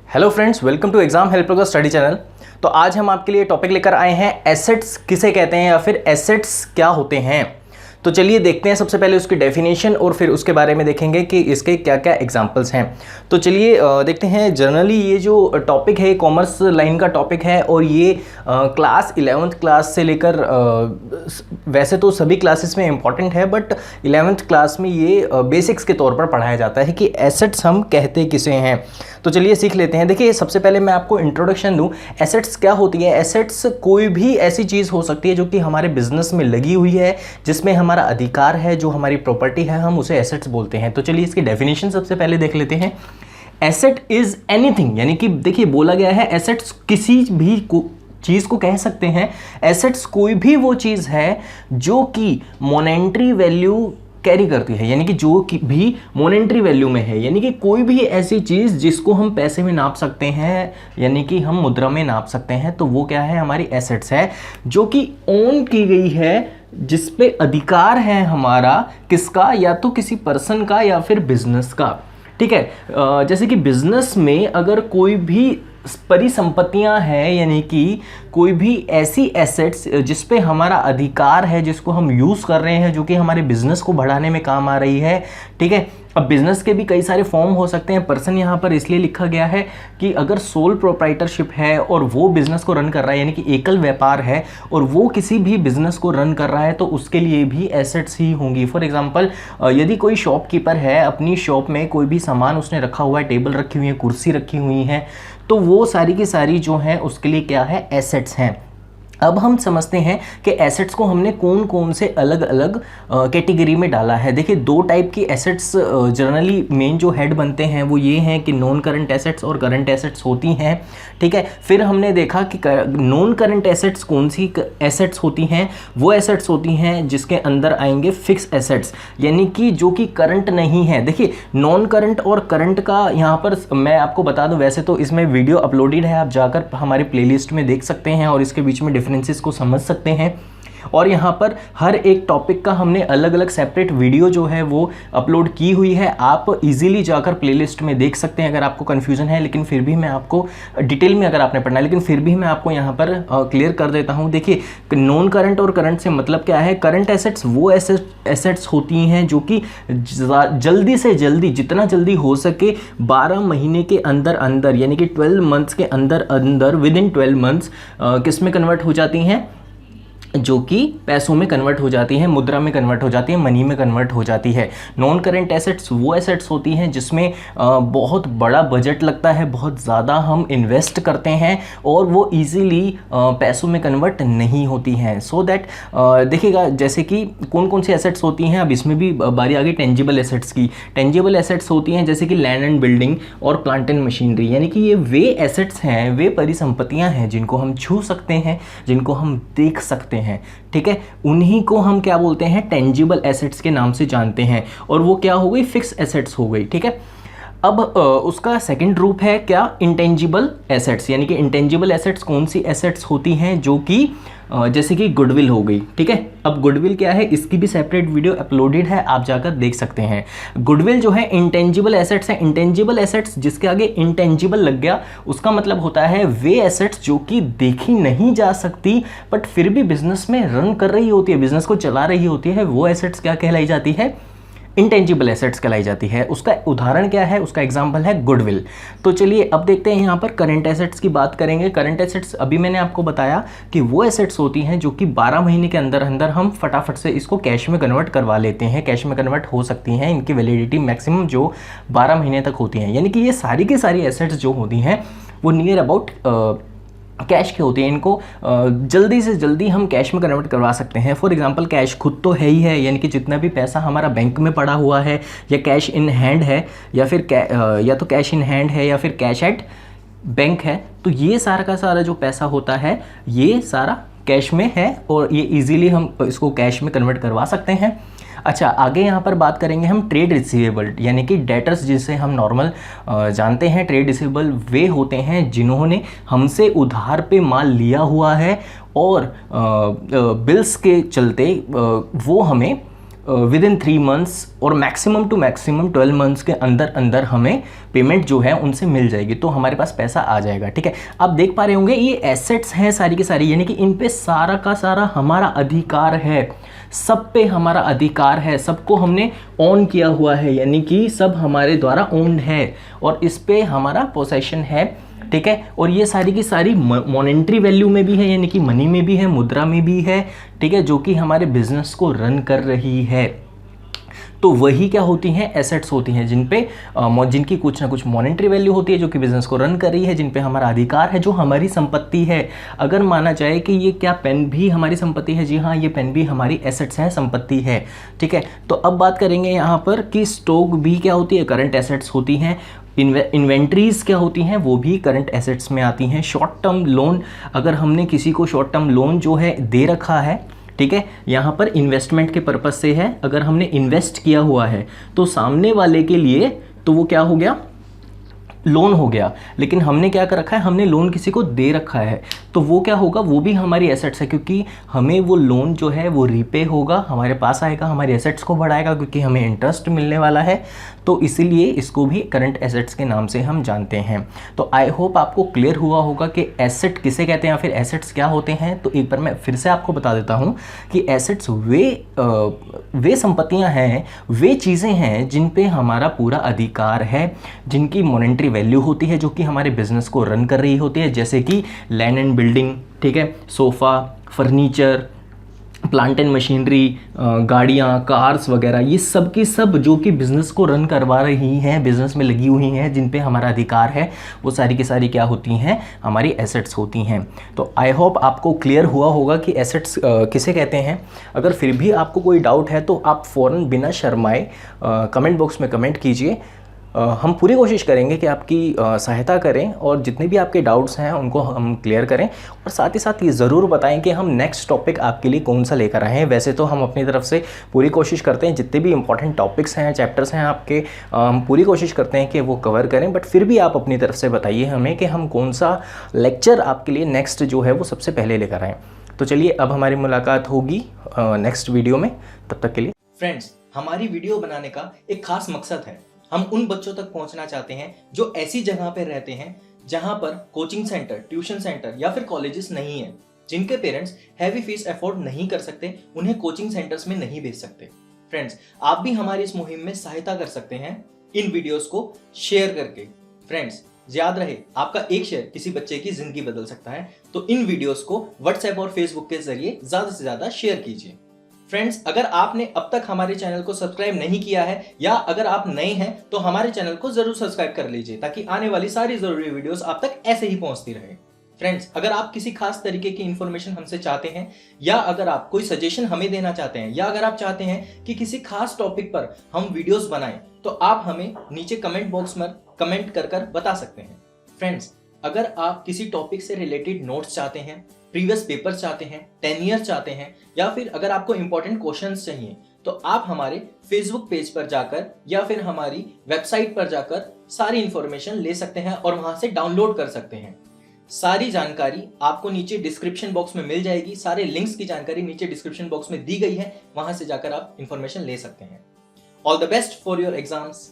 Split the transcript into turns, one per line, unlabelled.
Hello friends, welcome to exam helper का study channel. तो आज हम आपके लिए टॉपिक लेकर आए हैं एसेट्स किसे कहते हैं या फिर एसेट्स क्या होते हैं। तो चलिए देखते हैं सबसे पहले उसकी डेफिनेशन और फिर उसके बारे में देखेंगे कि इसके क्या क्या एग्जांपल्स हैं। तो चलिए देखते हैं। जनरली ये जो टॉपिक है कॉमर्स लाइन का टॉपिक है और ये क्लास 11th क्लास से लेकर वैसे तो सभी क्लासेस में इम्पॉर्टेंट है, बट 11th क्लास में ये बेसिक्स के तौर पर पढ़ाया जाता है कि एसेट्स हम कहते किसे हैं। तो चलिए सीख लेते हैं। देखिए सबसे पहले मैं आपको इंट्रोडक्शन दूं, एसेट्स क्या होती है। एसेट्स कोई भी ऐसी चीज़ हो सकती है जो कि हमारे बिजनेस में लगी हुई है, जिसमें हमारा अधिकार है, जो हमारी प्रॉपर्टी है, हम उसे एसेट्स बोलते हैं। तो चलिए इसकी डेफिनेशन सबसे पहले देख लेते हैं। एसेट इज एनीथिंग, यानी कि देखिए बोला गया है एसेट्स किसी भी चीज़ को कह सकते हैं। एसेट्स कोई भी वो चीज़ है जो कि मॉनेटरी वैल्यू कैरी करती है, यानी कि जो कि भी मॉनेटरी वैल्यू में है, यानी कि कोई भी ऐसी चीज़ जिसको हम पैसे में नाप सकते हैं, यानी कि हम मुद्रा में नाप सकते हैं, तो वो क्या है, हमारी एसेट्स है, जो कि ओन की गई है, जिस पे अधिकार है हमारा, किसका, या तो किसी पर्सन का या फिर बिजनेस का। ठीक है, जैसे कि बिजनेस में अगर कोई भी परिसंपत्तियां हैं, यानी कि कोई भी ऐसी एसेट्स जिस पे हमारा अधिकार है, जिसको हम यूज़ कर रहे हैं, जो कि हमारे बिजनेस को बढ़ाने में काम आ रही है। ठीक है, अब बिजनेस के भी कई सारे फॉर्म हो सकते हैं। पर्सन यहाँ पर इसलिए लिखा गया है कि अगर सोल प्रोप्राइटरशिप है और वो बिजनेस को रन कर रहा है, यानी कि एकल व्यापार है और वो किसी भी बिजनेस को रन कर रहा है, तो उसके लिए भी एसेट्स ही होंगी। फॉर एग्जांपल, यदि कोई शॉपकीपर है, अपनी शॉप में कोई भी सामान उसने रखा हुआ है, टेबल रखी हुई है, कुर्सी रखी हुई है, तो वो सारी की सारी जो है उसके लिए क्या है, एसेट्स हैं। अब हम समझते हैं कि एसेट्स को हमने कौन कौन से अलग अलग कैटेगरी में डाला है। देखिए दो टाइप की एसेट्स जनरली मेन जो हेड बनते हैं वो ये हैं कि नॉन करंट एसेट्स और करंट एसेट्स होती हैं। ठीक है, फिर हमने देखा कि नॉन करंट एसेट्स कौन सी एसेट्स होती हैं। वो एसेट्स होती हैं जिसके अंदर आएंगे फिक्स एसेट्स, यानी कि जो कि करंट नहीं है। देखिए नॉन करंट और करंट का यहाँ पर मैं आपको बता दूं, वैसे तो इसमें वीडियो अपलोडेड है, आप जाकर हमारे प्लेलिस्ट में देख सकते हैं और इसके बीच में डिफरेंसेस को समझ सकते हैं। और यहाँ पर हर एक टॉपिक का हमने अलग अलग सेपरेट वीडियो जो है वो अपलोड की हुई है, आप इजीली जाकर प्लेलिस्ट में देख सकते हैं अगर आपको कन्फ्यूजन है। लेकिन फिर भी मैं आपको डिटेल में अगर आपने पढ़ना है, लेकिन फिर भी मैं आपको यहाँ पर क्लियर कर देता हूँ। देखिए नॉन करंट और करंट से मतलब क्या है। करंट एसेट्स वो एसेट्स होती हैं जो कि जल्दी से जल्दी, जितना जल्दी हो सके 12 महीने के अंदर अंदर, यानी कि 12 मंथ्स के अंदर अंदर, विद इन 12 मंथ्स किस में कन्वर्ट हो जाती हैं, जो कि पैसों में कन्वर्ट हो जाती है, मुद्रा में कन्वर्ट हो जाती है, मनी में कन्वर्ट हो जाती है। नॉन करेंट एसेट्स वो एसेट्स होती हैं जिसमें बहुत बड़ा बजट लगता है, बहुत ज़्यादा हम इन्वेस्ट करते हैं और वो इजीली पैसों में कन्वर्ट नहीं होती हैं। सो दैट देखिएगा जैसे कि कौन कौन सी एसेट्स होती हैं। अब इसमें भी बारी आ गई टेंजिबल एसेट्स की। टेंजिबल एसेट्स होती हैं जैसे कि लैंड एंड बिल्डिंग और प्लांट एंड मशीनरी, यानी कि ये वे एसेट्स हैं, वे परिसंपत्तियाँ हैं जिनको हम छू सकते हैं, जिनको हम देख सकते हैं। ठीक है, उन्हीं को हम क्या बोलते हैं, टेंजिबल एसेट्स के नाम से जानते हैं। और वो क्या हो गई, फिक्स एसेट्स हो गई। ठीक है, अब उसका सेकंड रूप है क्या, इंटेंजिबल एसेट्स, यानी कि इंटेंजिबल एसेट्स कौन सी एसेट्स होती हैं, जो कि जैसे कि गुडविल हो गई। ठीक है, अब गुडविल क्या है, इसकी भी सेपरेट वीडियो अपलोडेड है, आप जाकर देख सकते हैं। गुडविल जो है इंटेंजिबल एसेट्स है। इंटेंजिबल एसेट्स जिसके आगे इंटेंजिबल लग गया, उसका मतलब होता है वे एसेट्स जो कि देखी नहीं जा सकती बट फिर भी बिजनेस में रन कर रही होती है, बिजनेस को चला रही होती है, वो एसेट्स क्या कहलाई जाती है, इंटेंजिबल एसेट्स कहलाई जाती है। उसका उदाहरण क्या है, उसका एग्जांपल है गुडविल। तो चलिए अब देखते हैं यहाँ पर करंट एसेट्स की बात करेंगे। करंट एसेट्स अभी मैंने आपको बताया कि वो एसेट्स होती हैं जो कि 12 महीने के अंदर अंदर हम फटाफट से इसको कैश में कन्वर्ट करवा लेते हैं, कैश में कन्वर्ट हो सकती हैं। इनकी वैलिडिटी मैक्सिमम जो 12 महीने तक होती हैं, यानी कि ये सारी की सारी एसेट्स जो होती हैं वो नियर अबाउट कैश के होते हैं। इनको जल्दी से जल्दी हम कैश में कन्वर्ट करवा सकते हैं। फॉर एग्जांपल कैश खुद तो है ही है, यानी कि जितना भी पैसा हमारा बैंक में पड़ा हुआ है या कैश इन हैंड है या फिर या तो कैश इन हैंड है या फिर कैश एट बैंक है, तो ये सारा का सारा जो पैसा होता है ये सारा कैश में है और ये इजीली हम इसको कैश में कन्वर्ट करवा सकते हैं। अच्छा, आगे यहाँ पर बात करेंगे हम ट्रेड रिसीवेबल, यानी कि डेटर्स जिसे हम नॉर्मल जानते हैं। ट्रेड रिसीवेबल वे होते हैं जिन्होंने हमसे उधार पे माल लिया हुआ है और बिल्स के चलते वो हमें विद इन 3 मंथ्स और मैक्सिमम टू मैक्सिमम 12 मंथ्स के अंदर अंदर हमें पेमेंट जो है उनसे मिल जाएगी, तो हमारे पास पैसा आ जाएगा। ठीक है, आप देख पा रहे होंगे ये एसेट्स हैं सारी की सारी, यानी कि इन पे सारा का सारा हमारा अधिकार है, सब पे हमारा अधिकार है, सबको हमने ऑन किया हुआ है, यानी कि सब हमारे द्वारा ओन्ड है और इस पे हमारा पोसेशन है। ठीक है, और ये सारी की सारी मॉनेटरी वैल्यू में भी है, यानी कि मनी में भी है, मुद्रा में भी है। ठीक है, जो कि हमारे बिजनेस को रन कर रही है। तो वही क्या होती हैं, एसेट्स होती हैं, जिनकी कुछ ना कुछ मॉनेटरी वैल्यू होती है, जो कि बिजनेस को रन कर रही है, जिन पे हमारा अधिकार है, जो हमारी संपत्ति है। अगर माना जाए कि ये क्या पेन भी हमारी संपत्ति है, जी हाँ, ये पेन भी हमारी एसेट्स हैं, संपत्ति है। ठीक है, तो अब बात करेंगे यहाँ पर कि स्टॉक भी क्या होती है, करंट एसेट्स होती हैं। इन्वेंट्रीज क्या होती हैं, वो भी करंट एसेट्स में आती हैं। शॉर्ट टर्म लोन, अगर हमने किसी को शॉर्ट टर्म लोन जो है दे रखा है, ठीक है, यहाँ पर इन्वेस्टमेंट के पर्पस से है, अगर हमने इन्वेस्ट किया हुआ है तो सामने वाले के लिए तो वो क्या हो गया, लोन हो गया। लेकिन हमने क्या कर रखा है, हमने लोन किसी को दे रखा है, तो वो क्या होगा, वो भी हमारी एसेट्स है, क्योंकि हमें वो लोन जो है वो रीपे होगा, हमारे पास आएगा, हमारी एसेट्स को बढ़ाएगा, क्योंकि हमें इंटरेस्ट मिलने वाला है। तो इसीलिए इसको भी करंट एसेट्स के नाम से हम जानते हैं। तो आई होप आपको क्लियर हुआ होगा कि एसेट किसे कहते हैं या फिर एसेट्स क्या होते हैं। तो एक बार मैं फिर से आपको बता देता हूँ कि एसेट्स वे संपत्तियाँ हैं, वे चीज़ें हैं जिन पे हमारा पूरा अधिकार है, जिनकी मॉनेटरी वैल्यू होती है, जो कि हमारे बिजनेस को रन कर रही होती है, जैसे कि लैंड एंड बिल्डिंग, ठीक है, sofa, furniture, plant and machinery, गाड़ियाँ, कार्स वगैरह, ये सब की सब जो कि बिज़नेस को रन करवा रही हैं, बिज़नेस में लगी हुई हैं, जिन पे हमारा अधिकार है, वो सारी की सारी क्या होती हैं, हमारी एसेट्स होती हैं। तो आई होप आपको क्लियर हुआ होगा कि एसेट्स किसे कहते हैं। अगर फिर भी आपको कोई डाउट है तो आप फ़ौरन बिना शर्माए कमेंट बॉक्स में कमेंट कीजिए। हम पूरी कोशिश करेंगे कि आपकी सहायता करें और जितने भी आपके डाउट्स हैं उनको हम क्लियर करें, और साथ ही साथ ये ज़रूर बताएं कि हम नेक्स्ट टॉपिक आपके लिए कौन सा लेकर आए हैं। वैसे तो हम अपनी तरफ से पूरी कोशिश करते हैं, जितने भी इंपॉर्टेंट टॉपिक्स हैं, चैप्टर्स हैं आपके, हम पूरी कोशिश करते हैं कि वो कवर करें, बट फिर भी आप अपनी तरफ से बताइए हमें कि हम कौन सा लेक्चर आपके लिए नेक्स्ट जो है वो सबसे पहले लेकर आएँ। तो चलिए, अब हमारी मुलाकात होगी नेक्स्ट वीडियो में, तब तक के लिए। फ्रेंड्स, हमारी वीडियो बनाने का एक खास मकसद है, हम उन बच्चों तक पहुंचना चाहते हैं जो ऐसी जगह पर रहते हैं जहां पर कोचिंग सेंटर, ट्यूशन सेंटर या फिर कॉलेजेस नहीं है, जिनके पेरेंट्स हैवी फीस अफोर्ड नहीं कर सकते, उन्हें कोचिंग सेंटर्स में नहीं भेज सकते। फ्रेंड्स, आप भी हमारी इस मुहिम में सहायता कर सकते हैं इन वीडियोस को शेयर करके। फ्रेंड्स, याद रहे, आपका एक शेयर किसी बच्चे की जिंदगी बदल सकता है, तो इन वीडियोस को व्हाट्सएप और फेसबुक के जरिए ज्यादा से ज्यादा शेयर कीजिए। फ्रेंड्स, अगर आपने अब तक हमारे चैनल को सब्सक्राइब नहीं किया है या अगर आप नए हैं तो हमारे चैनल को जरूर सब्सक्राइब कर लीजिए, ताकि आने वाली सारी जरूरी वीडियोस आप तक ऐसे ही पहुंचती रहे। फ्रेंड्स, अगर आप किसी खास तरीके की इंफॉर्मेशन हमसे चाहते हैं, या अगर आप कोई सजेशन हमें देना चाहते हैं, या अगर आप चाहते हैं कि किसी खास टॉपिक पर हम वीडियोस बनाएं, तो आप हमें नीचे कमेंट बॉक्स में कमेंट कर बता सकते हैं। फ्रेंड्स, अगर आप किसी टॉपिक से रिलेटेड नोट्स चाहते हैं, प्रीवियस पेपर चाहते हैं, 10 ईयर चाहते हैं, या फिर अगर आपको इंपॉर्टेंट क्वेश्चंस चाहिए, तो आप हमारे फेसबुक पेज पर जाकर या फिर हमारी वेबसाइट पर जाकर सारी इंफॉर्मेशन ले सकते हैं और वहां से डाउनलोड कर सकते हैं। सारी जानकारी आपको नीचे डिस्क्रिप्शन बॉक्स में मिल जाएगी, सारे लिंक्स की जानकारी नीचे डिस्क्रिप्शन बॉक्स में दी गई है, वहां से जाकर आप इंफॉर्मेशन ले सकते हैं। All the best for your exams.